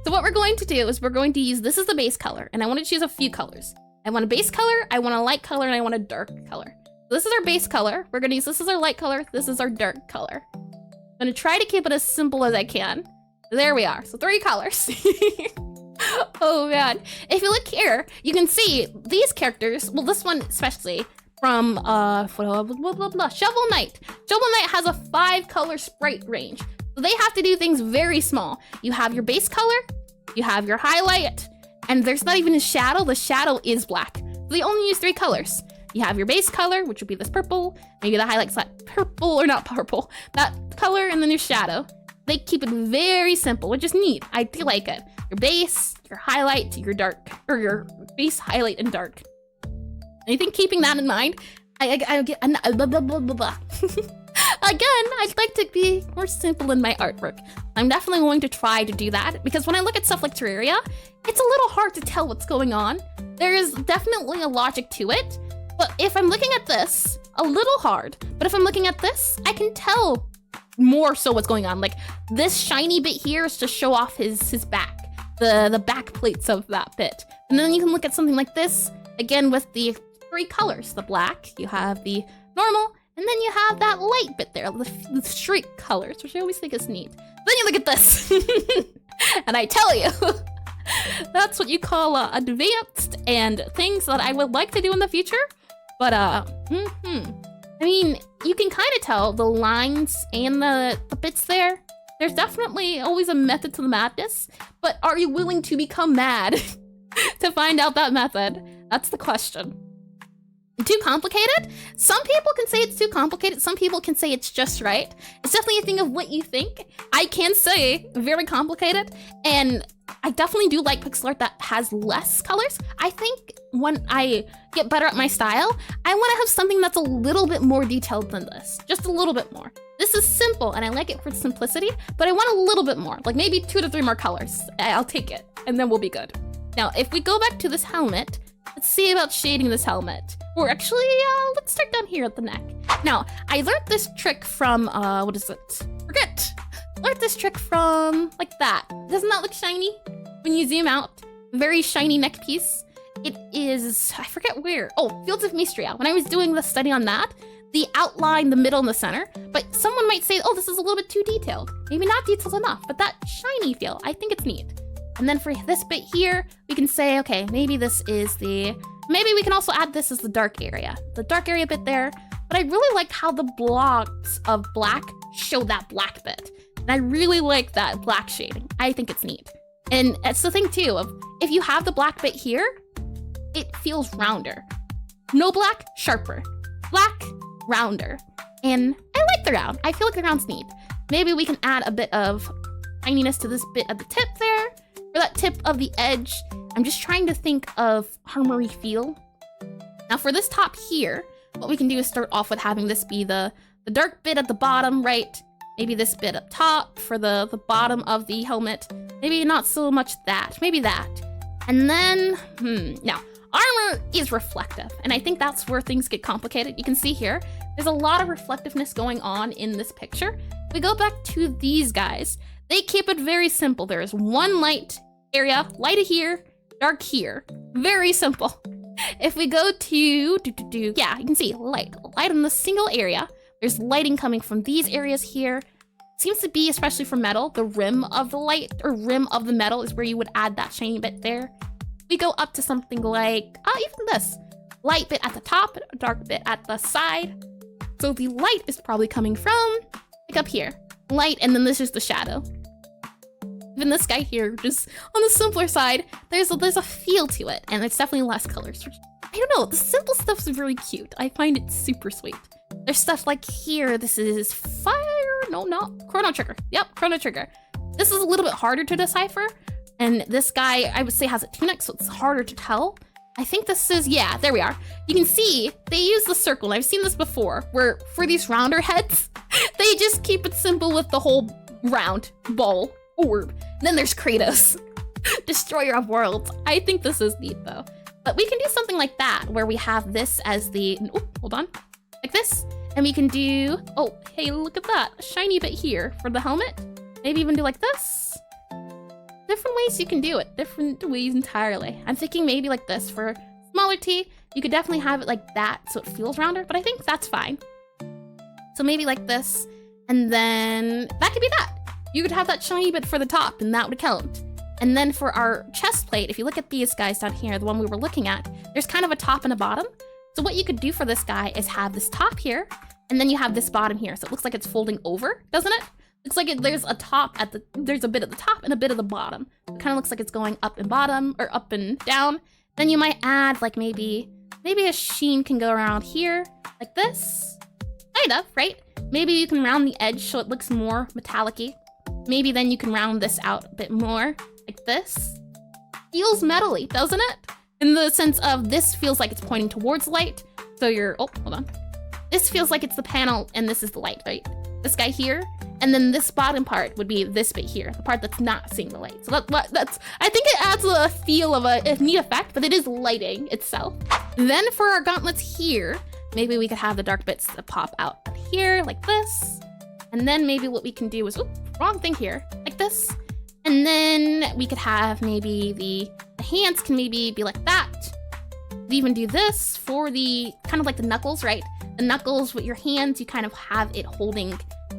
So what we're going to do is we're going to use, this is the base color, and I want to choose a few colors. I want a base color, I want a light color, and I want a dark color. So this is our base color. We're gonna use, this is our light color, this is our dark color. I'm gonna try to keep it as simple as I can. There we are, so 3 colors. Oh man, if you look here, you can see these characters, well this one especially, from Shovel Knight. Shovel Knight has a 5 color sprite range. So they have to do things very small. You have your base color, you have your highlight, and there's not even a shadow. The shadow is black. So they only use 3 colors. You have your base color, which would be this purple. Maybe the highlight's that purple, or not purple, that color, and then your shadow. They keep it very simple, which is neat. I do like it. Your base, your highlight, your dark, or your base, highlight, and dark. I think keeping that in mind, I get again, I'd like to be more simple in my artwork. I'm definitely going to try to do that, because when I look at stuff like Terraria, it's a little hard to tell what's going on. There is definitely a logic to it, but if I'm looking at this, a little hard, but if I'm looking at this, I can tell more so what's going on. Like this shiny bit here is to show off his back, the back plates of that bit. And then you can look at something like this, again with the 3 colors, the black, you have the normal, and then you have that light bit there, the streak colors, which I always think is neat. Then you look at this, and I tell you, that's what you call advanced and things that I would like to do in the future. But I mean, you can kind of tell the lines and the bits there. There's definitely always a method to the madness, but are you willing to become mad to find out that method? That's the question. Too complicated? Some people can say it's too complicated. Some people can say it's just right. It's definitely a thing of what you think. I can say very complicated, and I definitely do like pixel art that has less colors. I think when I get better at my style, I want to have something that's a little bit more detailed than this. Just a little bit more. This is simple, and I like it for simplicity, but I want a little bit more, like maybe 2 to 3 more colors. I'll take it, and then we'll be good. Now, if we go back to this helmet, let's see about shading this helmet. Or actually, let's start down here at the neck. Now, I learned this trick from, what is it? Forget. Learned this trick from, like that. Doesn't that look shiny? When you zoom out, very shiny neck piece. It is, I forget where. Oh, Fields of Mistria. When I was doing the study on that, the outline, the middle, and the center. But someone might say, oh, this is a little bit too detailed. Maybe not detailed enough, but that shiny feel, I think it's neat. And then for this bit here, we can say, okay, maybe this is the, maybe we can also add this as the dark area bit there. But I really like how the blocks of black show that black bit. And I really like that black shading. I think it's neat. And it's the thing too, of if you have the black bit here, it feels rounder. No black, sharper. Black, rounder. And I like the round. I feel like the round's neat. Maybe we can add a bit of shininess to this bit at the tip there. For that tip of the edge, I'm just trying to think of armory feel. Now for this top here, what we can do is start off with having this be the dark bit at the bottom, right? Maybe this bit up top for the bottom of the helmet. Maybe not so much that, maybe that. And then, now, armor is reflective, and I think that's where things get complicated. You can see here, there's a lot of reflectiveness going on in this picture. If we go back to these guys, they keep it very simple. There is one light area, light here, dark here. Very simple. If we go to, yeah, you can see light in the single area. There's lighting coming from these areas here. Seems to be, especially for metal, the rim of the light or rim of the metal is where you would add that shiny bit there. We go up to something like, even this. Light bit at the top, dark bit at the side. So the light is probably coming from, like up here. Light, and then this is the shadow. Even this guy here, just on the simpler side, there's a feel to it, and it's definitely less colors. I don't know, the simple stuff's really cute. I find it super sweet. There's stuff like here, this is fire, no, not Chrono Trigger. Yep, Chrono Trigger. This is a little bit harder to decipher, and this guy, I would say, has a tunic, so it's harder to tell. I think this is, yeah, there we are. You can see they use the circle, and I've seen this before, where for these rounder heads, they just keep it simple with the whole round ball orb. And then there's Kratos, destroyer of worlds. I think this is neat though. But we can do something like that, where we have this as the, hold on, like this. And we can do, oh, hey, look at that, a shiny bit here for the helmet. Maybe even do like this. different ways you can do it. Different ways entirely. I'm thinking maybe like this for smaller T. You could definitely have it like that so it feels rounder, but I think that's fine. So maybe like this, and then that could be that. You could have that shiny bit for the top, and that would count. And then for our chest plate, if you look at these guys down here, the one we were looking at, there's kind of a top and a bottom. So what you could do for this guy is have this top here, and then you have this bottom here. So it looks like it's folding over, doesn't it? Looks like there's a top at the, there's a bit at the top and a bit at the bottom. It kind of looks like it's going up and bottom, or up and down. Then you might add like maybe a sheen can go around here, like this. Kind of, right? Maybe you can round the edge so it looks more metallic-y. Maybe then you can round this out a bit more, like this. Feels metally, doesn't it? In the sense of this feels like it's pointing towards light. So you're, oh, hold on. This feels like it's the panel and this is the light, right? This guy here. And then this bottom part would be this bit here, the part that's not seeing the light. So that's, I think it adds a feel of a neat effect, but it is lighting itself. Then for our gauntlets here, maybe we could have the dark bits that pop out here like this. And then maybe what we can do is, oops, wrong thing here, like this. And then we could have maybe the hands can maybe be like that. We even do this for the, kind of like the knuckles, right? The knuckles with your hands, you kind of have it holding.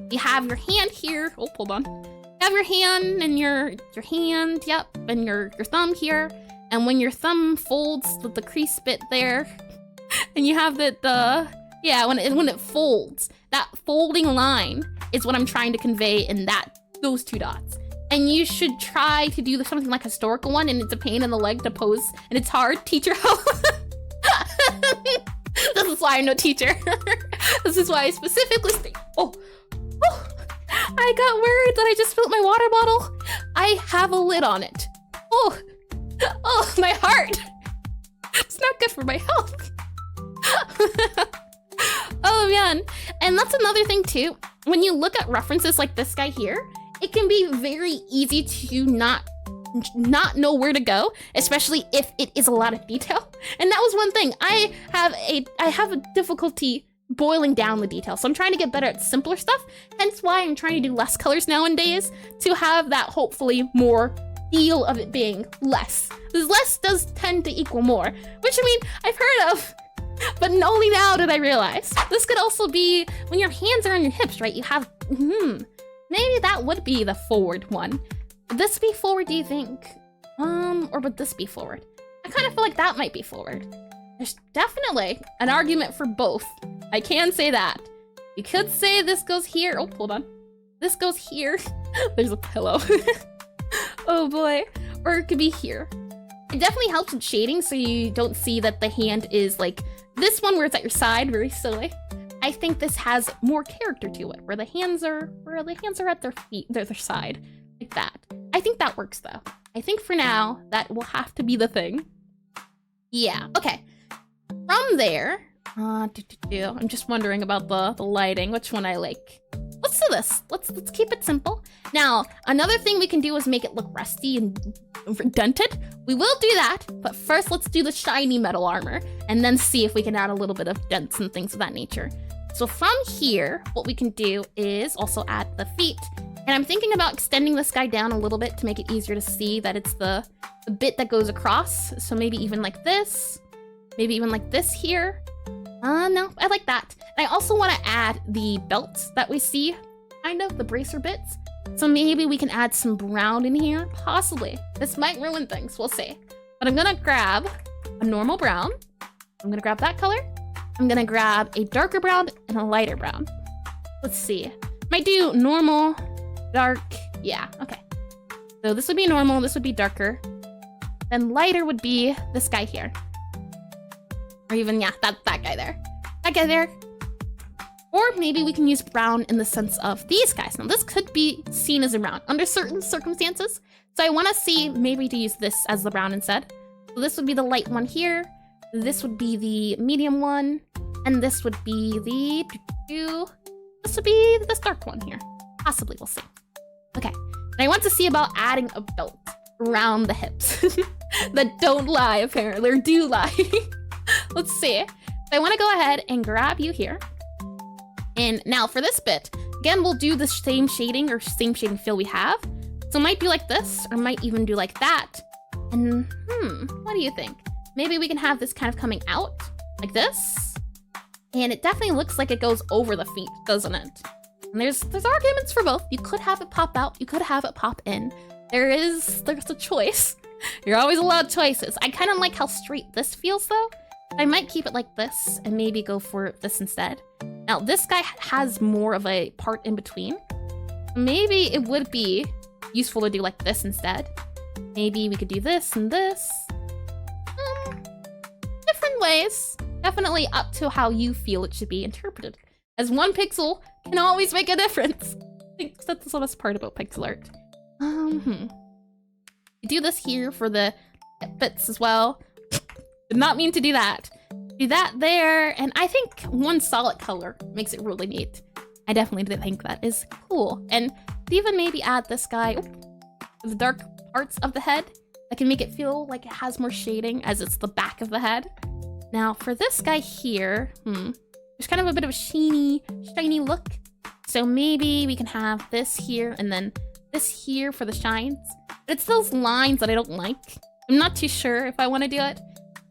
You have your hand here, oh, hold on. You have your hand and your hand, yep, and your thumb here. And when your thumb folds with the crease bit there, and you have that, yeah, when it folds, that folding line is what I'm trying to convey in those two dots. And you should try to do something like historical one, and it's a pain in the leg to pose, and it's hard. Teacher help. This is why I'm no teacher. This is why I specifically say, oh, I got worried that I just spilled my water bottle. I have a lid on it. Oh, my heart. It's not good for my health. Oh man, and that's another thing too. When you look at references like this guy here, it can be very easy to not know where to go, especially if it is a lot of detail. And that was one thing. I have a difficulty boiling down the detail, so I'm trying to get better at simpler stuff. Hence why I'm trying to do less colors nowadays to have that hopefully more feel of it being less. Because less does tend to equal more, which I mean I've heard of. But only now did I realize. This could also be when your hands are on your hips, right? You have, maybe that would be the forward one. Would this be forward, do you think? Or would this be forward? I kind of feel like that might be forward. There's definitely an argument for both. I can say that. You could say this goes here. Oh, hold on. This goes here. There's a pillow. Oh boy. Or it could be here. It definitely helps with shading so you don't see that the hand is like this one where it's at your side, very silly. I think this has more character to it, where the hands are at their feet, their side, like that. I think that works though. I think for now, that will have to be the thing. Yeah, okay. From there, I'm just wondering about the lighting, which one I like. Let's do this. Let's keep it simple. Now, another thing we can do is make it look rusty and redundant. We will do that, but first let's do the shiny metal armor and then see if we can add a little bit of dents and things of that nature. So from here, what we can do is also add the feet. And I'm thinking about extending this guy down a little bit to make it easier to see that it's the bit that goes across. So maybe even like this, maybe even like this here. No, I like that. And I also want to add the belts that we see, kind of, the bracer bits. So maybe we can add some brown in here, possibly. This might ruin things, we'll see. But I'm gonna grab a normal brown. I'm gonna grab that color. I'm gonna grab a darker brown and a lighter brown. Let's see. Might do normal, dark, yeah, okay. So this would be normal, this would be darker. Then lighter would be this guy here. Or even, yeah, that guy there. That guy there. Or maybe we can use brown in the sense of these guys. Now this could be seen as a brown under certain circumstances. So I want to see maybe to use this as the brown instead. So this would be the light one here. This would be the medium one. And this would be this would be this dark one here. Possibly, we'll see. Okay, and I want to see about adding a belt around the hips. That don't lie apparently, or do lie. Let's see. So I want to go ahead and grab you here. And now for this bit, again, we'll do the same shading or same shading fill we have. So it might do like this, or might even do like that. And what do you think? Maybe we can have this kind of coming out like this. And it definitely looks like it goes over the feet, doesn't it? And there's arguments for both. You could have it pop out, you could have it pop in. There's a choice. You're always allowed choices. I kind of like how straight this feels though. I might keep it like this and maybe go for this instead. Now this guy has more of a part in between. Maybe it would be useful to do like this instead. Maybe we could do this and this. Different ways. Definitely up to how you feel it should be interpreted. As one pixel can always make a difference. I think that's the best part about pixel art. You do this here for the bits as well. Did not mean to do that. Do that there, and I think one solid color makes it really neat. I definitely think that is cool. And even maybe add this guy, the dark parts of the head. That can make it feel like it has more shading as it's the back of the head. Now for this guy here, there's kind of a bit of a shiny look. So maybe we can have this here and then this here for the shines. But it's those lines that I don't like. I'm not too sure if I want to do it.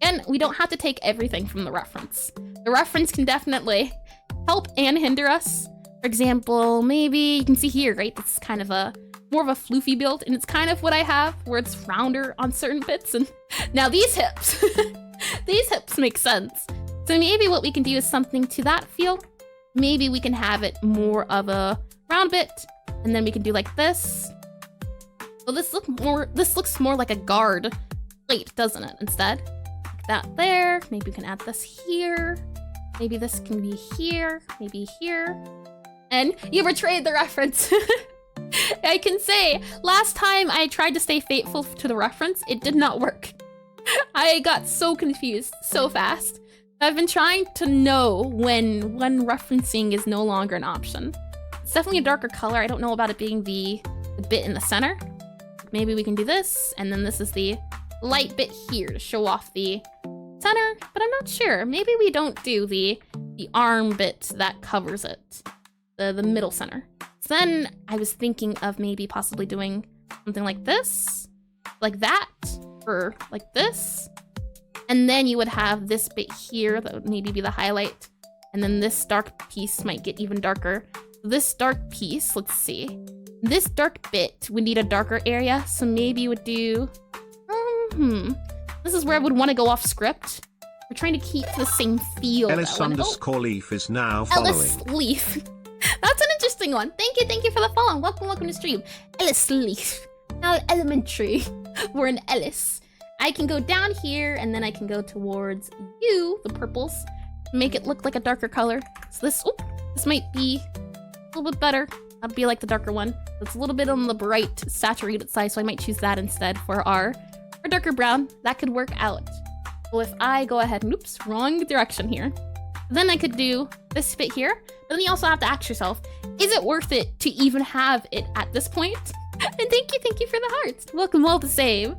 And we don't have to take everything from the reference. The reference can definitely help and hinder us. For example, maybe you can see here, right? It's kind of a more of a floofy build, and it's kind of what I have, where it's rounder on certain bits. And now these hips, these hips make sense. So maybe what we can do is something to that feel. Maybe we can have it more of a round bit, and then we can do like this. Well, this looks more like a guard plate, doesn't it? Instead, like that there. Maybe we can add this here. Maybe this can be here. Maybe here. And you betrayed the reference. I can say, last time I tried to stay faithful to the reference, it did not work. I got so confused so fast. I've been trying to know when referencing is no longer an option. It's definitely a darker color. I don't know about it being the bit in the center. Maybe we can do this, and then this is the light bit here to show off the center, but I'm not sure. Maybe we don't do the arm bit that covers it, the middle center. So then I was thinking of maybe possibly doing something like this, like that, or like this. And then you would have this bit here that would maybe be the highlight. And then this dark piece might get even darker. This dark piece, let's see. This dark bit would need a darker area. So maybe you would do, this is where I would want to go off script. We're trying to keep the same feel. Ellis_Leaf is now following. Ellis Leaf. That's an interesting one. Thank you for the follow. Welcome to stream. Eris Leaf. Now elementary. We're in Ellis. I can go down here and then I can go towards you, the purples, make it look like a darker color. So this might be a little bit better. That'd be like the darker one. It's a little bit on the bright, saturated side, so I might choose that instead for our darker brown. That could work out. So if I go ahead and, oops, wrong direction here. Then I could do this bit here, but then you also have to ask yourself, is it worth it to even have it at this point? And thank you for the hearts. Welcome all the same.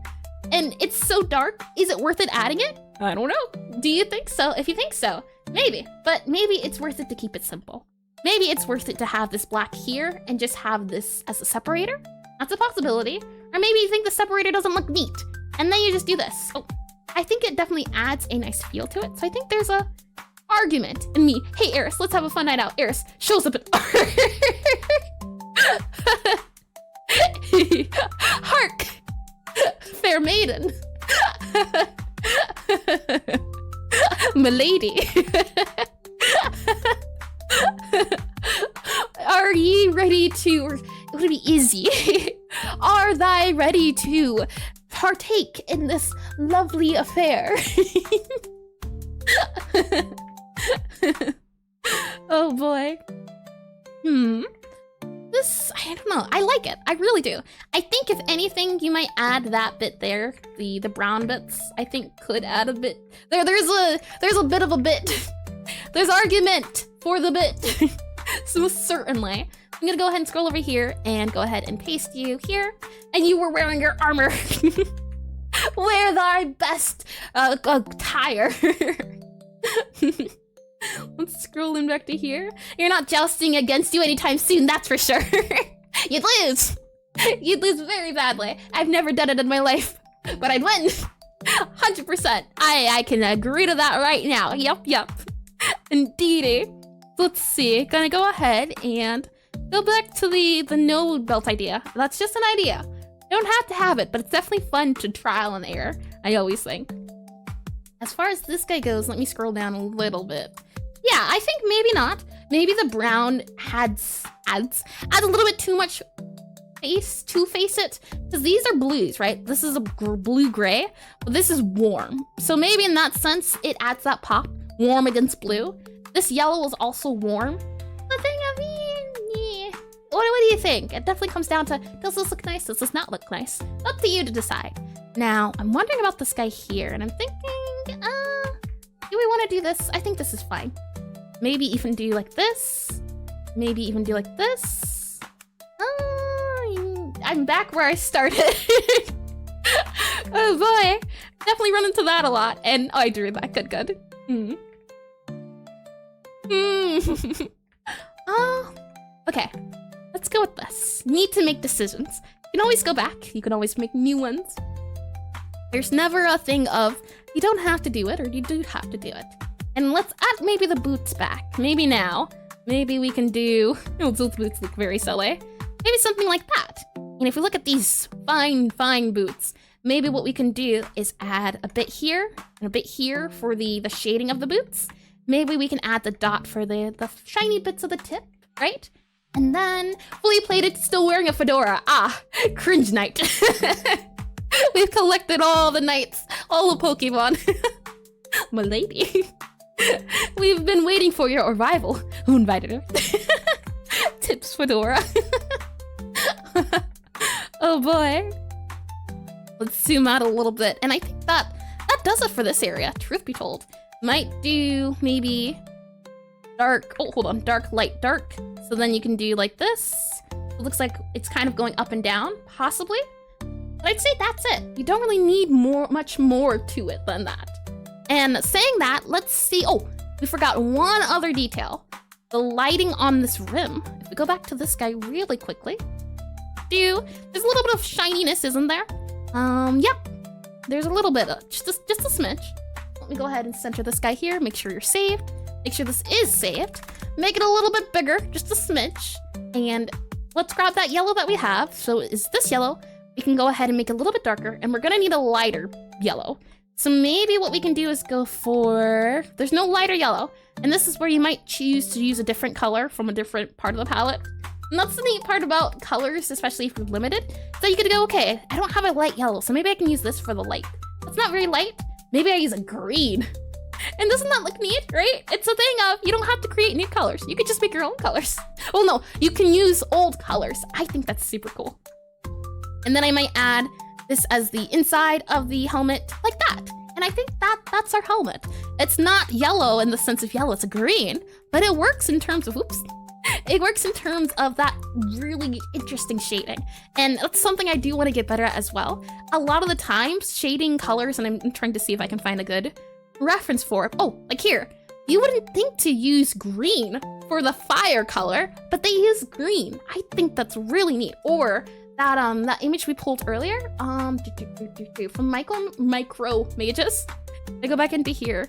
And it's so dark, is it worth it adding it? I don't know. Do you think so? If you think so, maybe. But maybe it's worth it to keep it simple. Maybe it's worth it to have this black here and just have this as a separator. That's a possibility. Or maybe you think the separator doesn't look neat, and then you just do this. Oh, I think it definitely adds a nice feel to it. So I think there's a argument in me. Hey, Eris, let's have a fun night out. Eris shows up at Hark! Fair maiden. Milady. Are ye ready to, or it would be easy. Are thy ready to partake in this lovely affair? Oh boy. This, I don't know. I like it. I really do. I think if anything, you might add that bit there. The brown bits, I think, could add a bit. There's a bit of a bit. There's argument for the bit. So certainly. I'm gonna go ahead and scroll over here and go ahead and paste you here. And you were wearing your armor. Wear thy best attire. Let's scroll in back to here. You're not jousting against you anytime soon, that's for sure. You'd lose. You'd lose very badly. I've never done it in my life, but I'd win. 100%. I can agree to that right now. Yep. Indeedy. Let's see. Gonna go ahead and go back to the node belt idea. That's just an idea. You don't have to have it, but it's definitely fun to trial and error, I always think. As far as this guy goes, let me scroll down a little bit. Yeah, I think maybe not. Maybe the brown adds a little bit too much face to face it, because these are blues, right? This is a blue-gray, but this is warm. So maybe in that sense, it adds that pop, warm against blue. This yellow is also warm. The thing, I mean, yeah. What do you think? It definitely comes down to, does this look nice? Does this not look nice? Up to you to decide. Now, I'm wondering about this guy here, and I'm thinking, do we want to do this? I think this is fine. Maybe even do like this. Maybe even do like this. I'm back where I started. Oh boy. Definitely run into that a lot. And I drew that. Good. Okay. Let's go with this. Need to make decisions. You can always go back. You can always make new ones. There's never a thing of, you don't have to do it, or you do have to do it. And let's add maybe the boots back. Maybe now. Maybe we can do, oh, those boots look very silly. Maybe something like that. And if we look at these fine boots, maybe what we can do is add a bit here and a bit here for the shading of the boots. Maybe we can add the dot for the shiny bits of the tip, right? And then fully plated, still wearing a fedora. Ah, cringe knight. We've collected all the knights, all the Pokemon. My lady. We've been waiting for your arrival. Who invited her? Tips fedora. Oh boy. Let's zoom out a little bit. And I think that does it for this area, truth be told. Might do maybe dark, oh, hold on, dark, light, dark. So then you can do like this. It looks like it's kind of going up and down, possibly. But I'd say that's it. You don't really need much more to it than that. And saying that, let's see, oh, we forgot one other detail. The lighting on this rim. If we go back to this guy really quickly, there's a little bit of shininess, isn't there? Yep. There's a little bit of, just a smidge. Let me go ahead and center this guy here, make sure you're saved. Make sure this is saved. Make it a little bit bigger, just a smidge. And let's grab that yellow that we have. So is this yellow? We can go ahead and make it a little bit darker, and we're gonna need a lighter yellow. So maybe what we can do is go for, there's no lighter yellow. And this is where you might choose to use a different color from a different part of the palette. And that's the neat part about colors, especially if you're limited. So you could go, okay, I don't have a light yellow, so maybe I can use this for the light. It's not very light. Maybe I use a green. And doesn't that look neat, right? It's a thing of, you don't have to create new colors. You could just make your own colors. Well, no, you can use old colors. I think that's super cool. And then I might add this as the inside of the helmet, like that. And I think that's our helmet. It's not yellow in the sense of yellow, it's a green, but it works in terms of, oops. It works in terms of that really interesting shading. And that's something I do want to get better at as well. A lot of the times, shading colors, and I'm trying to see if I can find a good reference for it. Oh, like here. You wouldn't think to use green for the fire color, but they use green. I think that's really neat. Or that image we pulled earlier, from Micro Mages. I go back into here.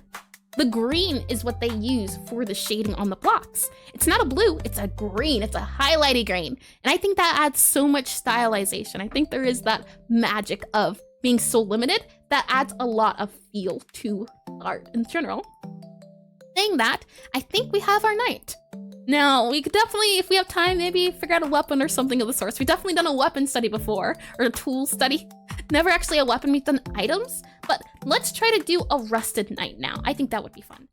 The green is what they use for the shading on the blocks. It's not a blue, it's a green, it's a highlighty green. And I think that adds so much stylization. I think there is that magic of being so limited that adds a lot of feel to art in general. Saying that, I think we have our knight. Now, we could definitely, if we have time, maybe figure out a weapon or something of the sorts. We've definitely done a weapon study before, or a tool study. Never actually a weapon, we've done items, but let's try to do a rusted knight now. I think that would be fun.